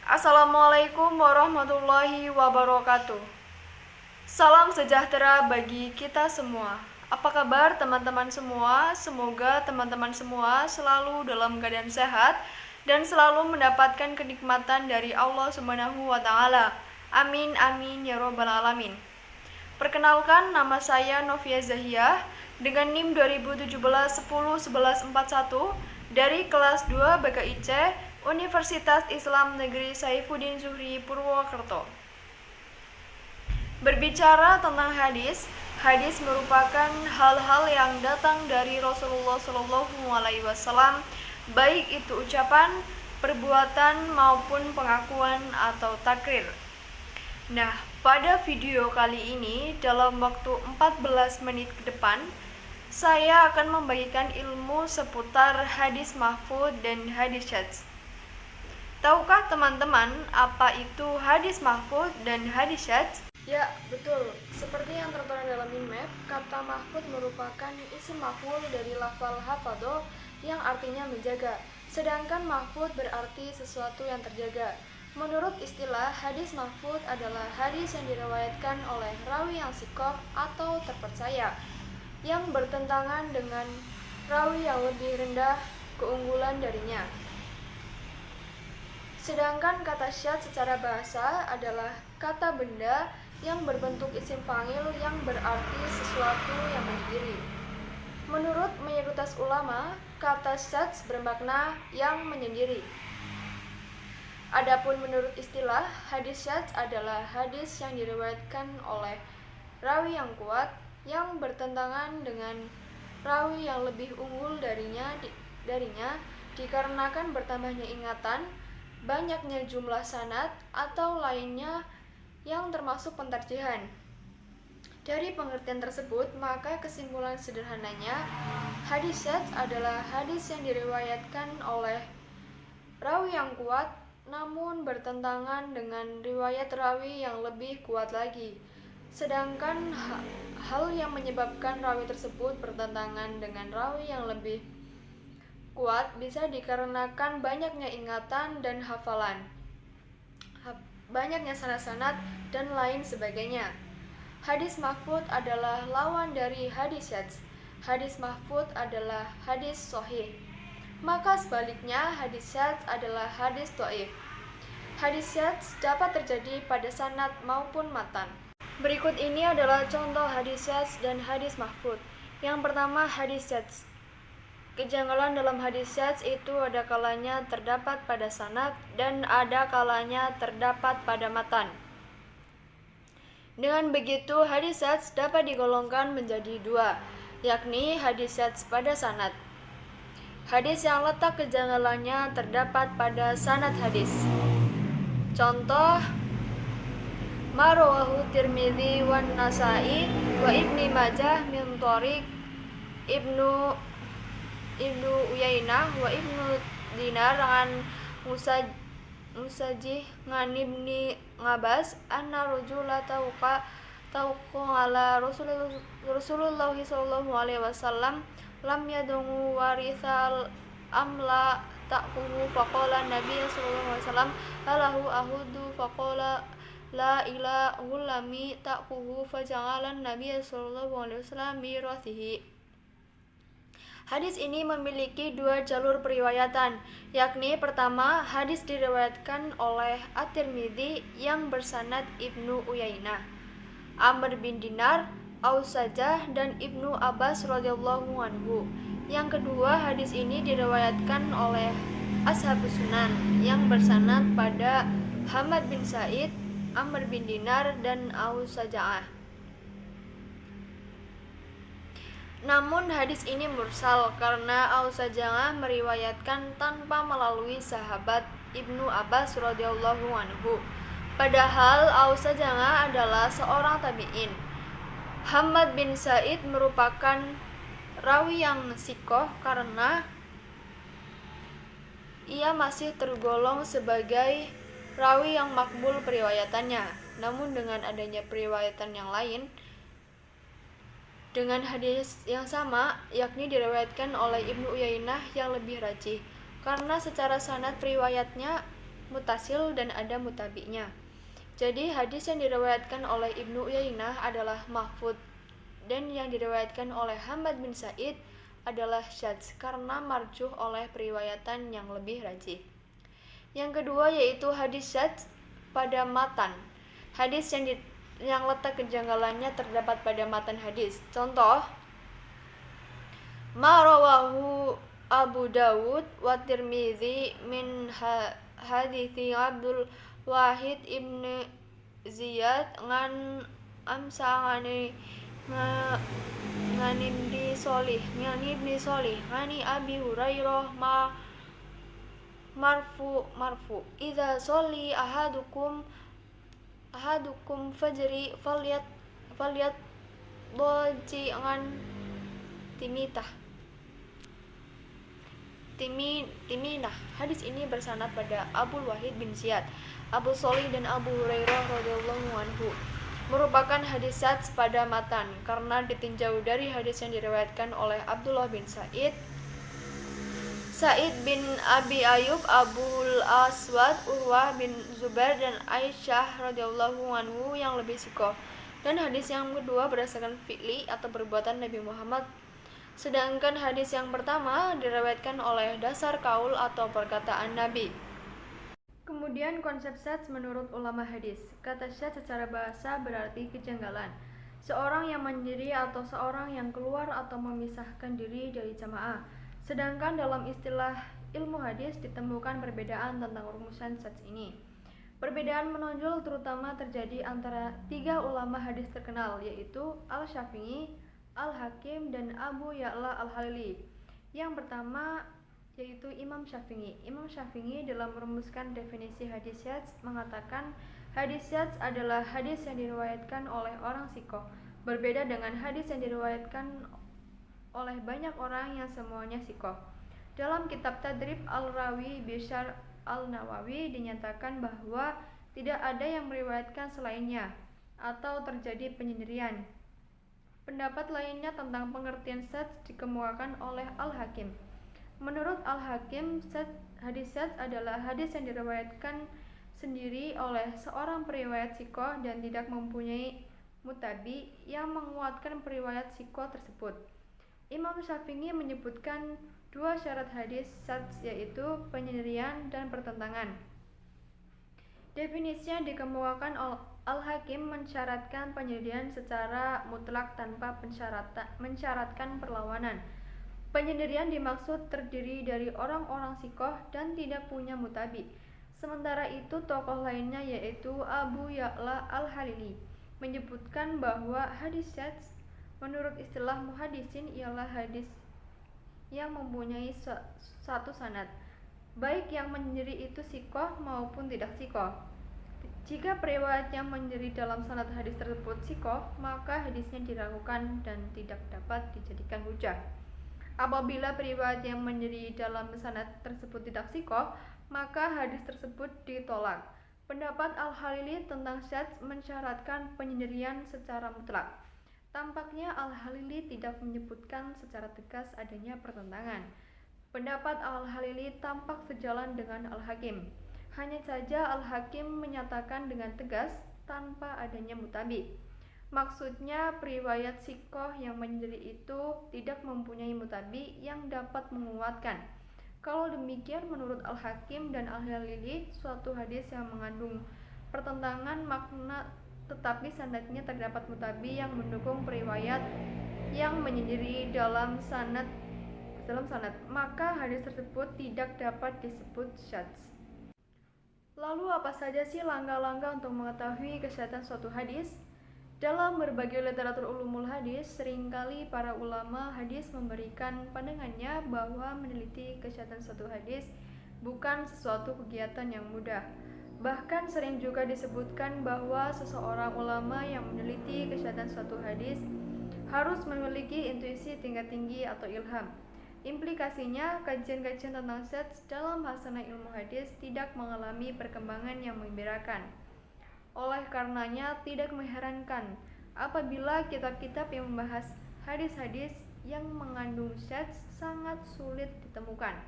Assalamualaikum warahmatullahi wabarakatuh. Salam sejahtera bagi kita semua. Apa kabar teman-teman semua? Semoga teman-teman semua selalu dalam keadaan sehat dan selalu mendapatkan kenikmatan dari Allah Subhanahu wa taala. Amin amin ya robbal alamin. Perkenalkan, nama saya Novia Zahia dengan NIM 2017 10 11 41 dari kelas 2 BKIC Universitas Islam Negeri Saifuddin Zuhri Purwokerto. Berbicara tentang hadis, hadis merupakan hal-hal yang datang dari Rasulullah SAW, baik itu ucapan, perbuatan maupun pengakuan atau takrir. Nah, pada video kali ini dalam waktu 14 menit ke depan, saya akan membagikan ilmu seputar hadis mahfudz dan hadis syadz. Tahukah teman-teman apa itu hadis mahfudz dan hadis syadz? Ya, betul. Seperti yang tertera dalam map, kata mahfudz merupakan isim maf'ul dari lafal hafadho yang artinya menjaga. Sedangkan mahfudz berarti sesuatu yang terjaga. Menurut istilah, hadis mahfudz adalah hadis yang diriwayatkan oleh rawi yang sikoh atau terpercaya, yang bertentangan dengan rawi yang lebih rendah keunggulan darinya. Sedangkan kata syadz secara bahasa adalah kata benda yang berbentuk isim fa'il yang berarti sesuatu yang menyendiri. Menurut mayoritas ulama, kata syadz bermakna yang menyendiri. Adapun menurut istilah, hadis syadz adalah hadis yang diriwayatkan oleh rawi yang kuat yang bertentangan dengan rawi yang lebih unggul darinya dikarenakan bertambahnya ingatan, banyaknya jumlah sanad atau lainnya yang termasuk pentarjihan. Dari pengertian tersebut, maka kesimpulan sederhananya, hadis syadz adalah hadis yang diriwayatkan oleh rawi yang kuat namun bertentangan dengan riwayat rawi yang lebih kuat lagi. Sedangkan hal yang menyebabkan rawi tersebut bertentangan dengan rawi yang lebih kuat bisa dikarenakan banyaknya ingatan dan hafalan, banyaknya sanad-sanad dan lain sebagainya. Hadis mahfudz adalah lawan dari hadis syadz. Hadis mahfudz adalah hadis sahih. Maka sebaliknya, hadis syadz adalah hadis dhaif. Hadis syadz dapat terjadi pada sanad maupun matan. Berikut ini adalah contoh hadis syadz dan hadis mahfudz. Yang pertama, hadis syadz. Kejanggalan dalam hadis syadz itu ada kalanya terdapat pada sanad dan ada kalanya terdapat pada matan. Dengan begitu, hadis syadz dapat digolongkan menjadi dua, yakni hadis syadz pada sanad. Hadis yang letak kejanggalannya terdapat pada sanad hadis. Contoh, ma rawahu Tirmidzi wan Nasa'i wa Ibnu Majah min thariq Ibnu Uyainah wa Ibnu Dinar an Musajih ngan Ibni Ngabas anna rajula tauqa ala Rasulullah sallallahu alaihi wasallam lam yadungu warithal amla ta'kuhu faqala Nabi sallallahu alaihi wasallam alahu ahudu faqala la ilaha lami ta'kuhu faja'alan Nabi sallallahu alaihi wasallam mirasihi. Hadis ini memiliki dua jalur periwayatan, yakni pertama, hadis diriwayatkan oleh At-Tirmidzi yang bersanad Ibnu Uyainah, Amr bin Dinar, Ausajah dan Ibnu Abbas radhiyallahu anhu. Yang kedua, hadis ini diriwayatkan oleh Ashabus Sunan yang bersanad pada Hamad bin Said, Amr bin Dinar dan Ausajah. Namun hadis ini mursal karena Ausajah meriwayatkan tanpa melalui sahabat Ibnu Abbas radhiyallahu anhu. Padahal Ausajah adalah seorang tabi'in. Hamad bin Said merupakan rawi yang sikoh karena ia masih tergolong sebagai rawi yang makbul periwayatannya. Namun dengan adanya periwayatan yang lain dengan hadis yang sama, yakni diriwayatkan oleh Ibnu Uyainah yang lebih rajih, karena secara sanad periwayatnya mutasil dan ada mutabi'nya. Jadi hadis yang diriwayatkan oleh Ibnu Uyainah adalah mahfud dan yang diriwayatkan oleh Hamad bin Said adalah syadz karena marjuh oleh periwayatan yang lebih rajih. Yang kedua yaitu hadis syadz pada matan. Hadis yang letak kejanggalannya terdapat pada matan hadis. Contoh, ma rawahu Abu Dawud wa Tirmizi min hadithi Abdul Wahid ibn Ziyad ngan amsangani ngani ibni Solih ngani Abi Hurairah marfu idza sholli ahadukum fajri falyat doji ngan timinah. Hadis ini bersanad pada Abdul Wahid bin Ziyad, Abu Sholih dan Abu Hurairah radhiyallahu anhu. Merupakan hadis syadz pada matan karena ditinjau dari hadis yang diriwayatkan oleh Abdullah bin Sa'id bin Abi Ayyub, Abul Aswad, Urwah bin Zubair dan Aisyah radhiyallahu anhu yang lebih sikoh. Dan hadis yang kedua berdasarkan fi'li atau perbuatan Nabi Muhammad. Sedangkan hadis yang pertama diriwayatkan oleh dasar kaul atau perkataan Nabi. Kemudian konsep syadz menurut ulama hadis. Kata syadz secara bahasa berarti kejanggalan. Seorang yang menyendiri atau seorang yang keluar atau memisahkan diri dari jamaah. Sedangkan dalam istilah ilmu hadis ditemukan perbedaan tentang rumusan syadz ini. Perbedaan menonjol terutama terjadi antara tiga ulama hadis terkenal yaitu Al-Syafi'i, Al-Hakim dan Abu Ya'la Al-Halili. Yang pertama yaitu Imam Syafi'i. Imam Syafi'i dalam merumuskan definisi hadis syadz mengatakan hadis syadz adalah hadis yang diriwayatkan oleh orang sikoh, berbeda dengan hadis yang diriwayatkan oleh banyak orang yang semuanya sikoh. Dalam kitab Tadrib Al-Rawi Bishar Al-Nawawi dinyatakan bahwa tidak ada yang meriwayatkan selainnya atau terjadi penyendirian. Pendapat lainnya tentang pengertian syadz dikemukakan oleh Al-Hakim. Menurut Al-Hakim, hadis syadz adalah hadis yang diriwayatkan sendiri oleh seorang periwayat sikoh dan tidak mempunyai mutabi yang menguatkan periwayat sikoh tersebut. Imam Syafi'i menyebutkan dua syarat hadis syadz yaitu penyendirian dan pertentangan. Definisinya dikemukakan Al-Hakim mensyaratkan penyendirian secara mutlak tanpa mensyaratkan perlawanan. Penyendirian dimaksud terdiri dari orang-orang sikoh dan tidak punya mutabi. Sementara itu tokoh lainnya yaitu Abu Ya'la Al-Halili menyebutkan bahwa hadis syadz menurut istilah muhaddisin ialah hadis yang mempunyai satu sanad, baik yang menyendiri itu sikoh maupun tidak sikoh. Jika periwayat yang menyendiri dalam sanad hadis tersebut sikoh, maka hadisnya diragukan dan tidak dapat dijadikan hujah. Apabila periwayat yang menyendiri dalam sanad tersebut tidak sikoh, maka hadis tersebut ditolak. Pendapat Al-Halili tentang syadz mensyaratkan penyendirian secara mutlak. Tampaknya Al-Halili tidak menyebutkan secara tegas adanya pertentangan. Pendapat Al-Halili tampak sejalan dengan Al-Hakim. Hanya saja Al-Hakim menyatakan dengan tegas tanpa adanya mutabi. Maksudnya periwayat sikoh yang menyendiri itu tidak mempunyai mutabi yang dapat menguatkan. Kalau demikian menurut Al-Hakim dan Al-Halili, suatu hadis yang mengandung pertentangan makna tetapi sanadnya terdapat mutabi yang mendukung periwayat yang menyendiri dalam sanad, maka hadis tersebut tidak dapat disebut syadz. Lalu apa saja sih langkah-langkah untuk mengetahui kesehatan suatu hadis? Dalam berbagai literatur ulumul hadis, seringkali para ulama hadis memberikan pandangannya bahwa meneliti kesehatan suatu hadis bukan sesuatu kegiatan yang mudah. Bahkan sering juga disebutkan bahwa seseorang ulama yang meneliti kesehatan suatu hadis harus memiliki intuisi tingkat tinggi atau ilham. Implikasinya, kajian-kajian tentang syadz dalam hasanah ilmu hadis tidak mengalami perkembangan yang menggembirakan. Oleh karenanya, tidak mengherankan apabila kitab-kitab yang membahas hadis-hadis yang mengandung syadz sangat sulit ditemukan.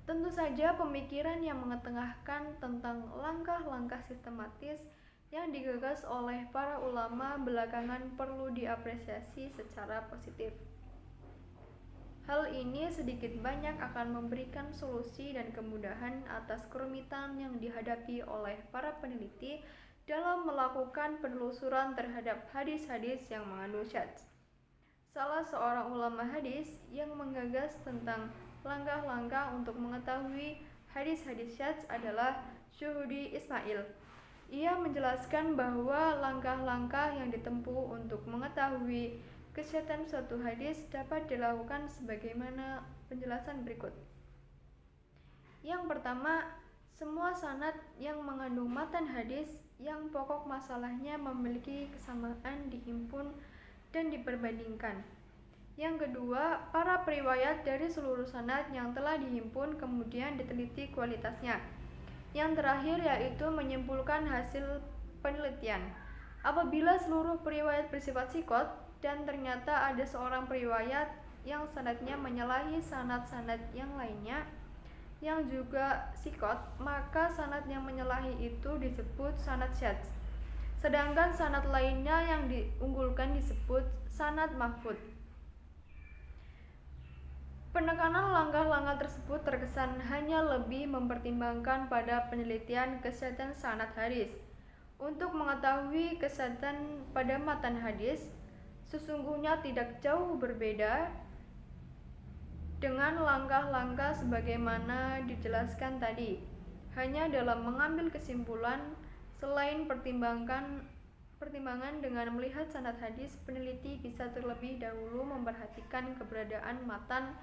Tentu saja pemikiran yang mengetengahkan tentang langkah-langkah sistematis yang digagas oleh para ulama belakangan perlu diapresiasi secara positif. Hal ini sedikit banyak akan memberikan solusi dan kemudahan atas kerumitan yang dihadapi oleh para peneliti dalam melakukan penelusuran terhadap hadis-hadis yang mengandung syadz. Salah seorang ulama hadis yang menggagas tentang langkah-langkah untuk mengetahui hadis-hadis syadz adalah Syuhudi Ismail. Ia menjelaskan bahwa langkah-langkah yang ditempuh untuk mengetahui kesyadhan suatu hadis dapat dilakukan sebagaimana penjelasan berikut. Yang pertama, semua sanad yang mengandung matan hadis yang pokok masalahnya memiliki kesamaan dihimpun dan diperbandingkan. Yang kedua, para periwayat dari seluruh sanad yang telah dihimpun kemudian diteliti kualitasnya. Yang terakhir yaitu menyimpulkan hasil penelitian. Apabila seluruh periwayat bersifat sikot dan ternyata ada seorang periwayat yang sanadnya menyalahi sanad-sanad yang lainnya yang juga sikot, maka sanad yang menyalahi itu disebut sanad syadz. Sedangkan sanad lainnya yang diunggulkan disebut sanad mahfudz. Penekanan langkah-langkah tersebut terkesan hanya lebih mempertimbangkan pada penelitian kesyadhan sanad hadis. Untuk mengetahui kesyadhan pada matan hadis, sesungguhnya tidak jauh berbeda dengan langkah-langkah sebagaimana dijelaskan tadi. Hanya dalam mengambil kesimpulan, selain pertimbangan dengan melihat sanad hadis, peneliti bisa terlebih dahulu memperhatikan keberadaan matan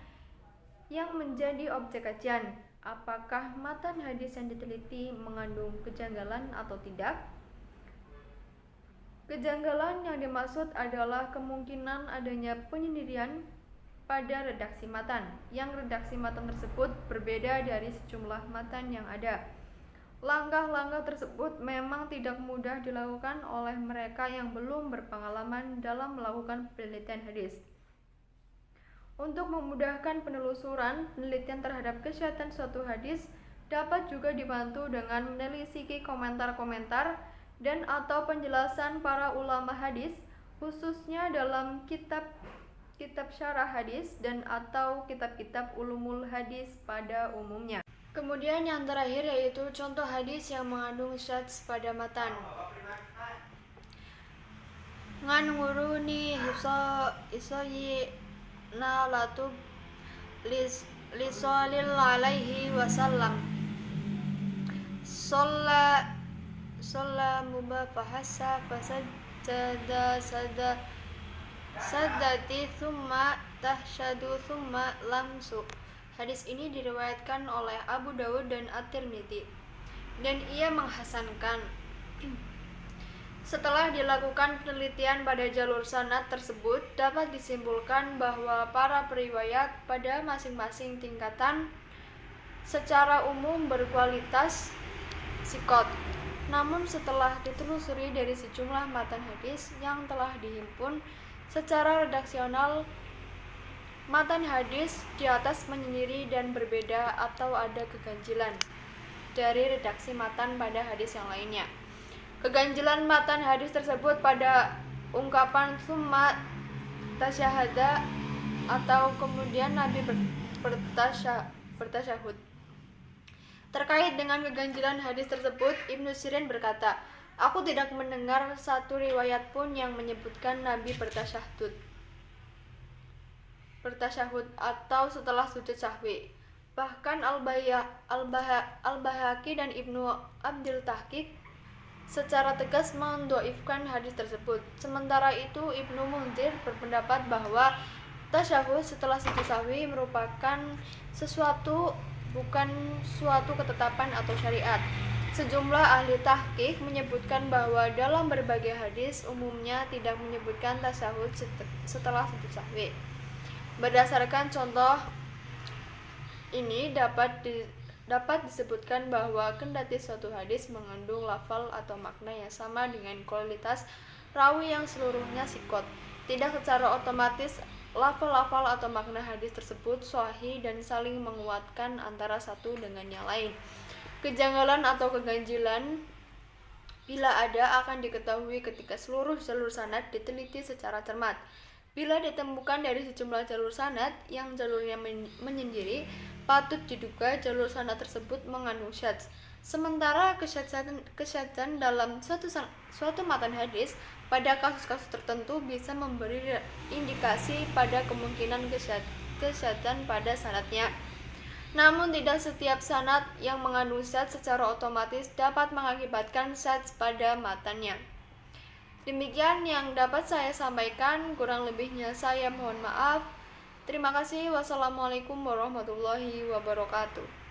yang menjadi objek kajian. Apakah matan hadis yang diteliti mengandung kejanggalan atau tidak? Kejanggalan yang dimaksud adalah kemungkinan adanya penyendirian pada redaksi matan, yang redaksi matan tersebut berbeda dari sejumlah matan yang ada. Langkah-langkah tersebut memang tidak mudah dilakukan oleh mereka yang belum berpengalaman dalam melakukan penelitian hadis. Untuk memudahkan penelusuran, penelitian terhadap kesyadhan suatu hadis dapat juga dibantu dengan menelisiki komentar-komentar dan atau penjelasan para ulama hadis, khususnya dalam kitab syarah hadis dan atau kitab-kitab ulumul hadis pada umumnya. Kemudian yang terakhir yaitu contoh hadis yang mengandung syadz pada matan. Ngan nguruni isoyi na latub lisolil alaihi wasallam Solla mubafahasa fasajada sadati thumma tahsyadu thumma lamsu. Hadis ini diriwayatkan oleh Abu Dawud dan At-Tirmidzi dan ia menghasankan. Setelah dilakukan penelitian pada jalur sanad tersebut, dapat disimpulkan bahwa para periwayat pada masing-masing tingkatan secara umum berkualitas sikot. Namun setelah ditelusuri dari sejumlah matan hadis yang telah dihimpun secara redaksional, matan hadis di atas menyendiri dan berbeda atau ada keganjilan dari redaksi matan pada hadis yang lainnya. Keganjilan matan hadis tersebut pada ungkapan summa tasyahada atau kemudian Nabi bertasyahud. Terkait dengan keganjilan hadis tersebut, Ibnu Sirin berkata, "Aku tidak mendengar satu riwayat pun yang menyebutkan Nabi bertasyahud atau setelah sujud sahwi." Bahkan Al-Baihaqi dan Ibnu Abdil Tahqiq secara tegas mendhaifkan hadis tersebut. Sementara itu, Ibnu Munzir berpendapat bahwa tasyahud setelah sujud sahwi merupakan sesuatu, bukan suatu ketetapan atau syariat. Sejumlah ahli tahqiq menyebutkan bahwa dalam berbagai hadis umumnya tidak menyebutkan tasyahud setelah sujud sahwi. Berdasarkan contoh ini dapat disebutkan bahwa kendati suatu hadis mengandung lafal atau makna yang sama dengan kualitas rawi yang seluruhnya sikot, tidak secara otomatis lafal-lafal atau makna hadis tersebut sahih dan saling menguatkan antara satu dengan yang lain. Kejanggalan atau keganjilan bila ada akan diketahui ketika seluruh jalur sanad diteliti secara cermat. Bila ditemukan dari sejumlah jalur sanad yang jalurnya menyendiri, patut diduga jalur sanad tersebut mengandung syadz. Sementara kesyadzan dalam suatu matan hadis pada kasus-kasus tertentu bisa memberi indikasi pada kemungkinan kesyadzan pada sanadnya. Namun tidak setiap sanad yang mengandung syadz secara otomatis dapat mengakibatkan syadz pada matannya. Demikian yang dapat saya sampaikan, kurang lebihnya saya mohon maaf. Terima kasih. Wassalamualaikum warahmatullahi wabarakatuh.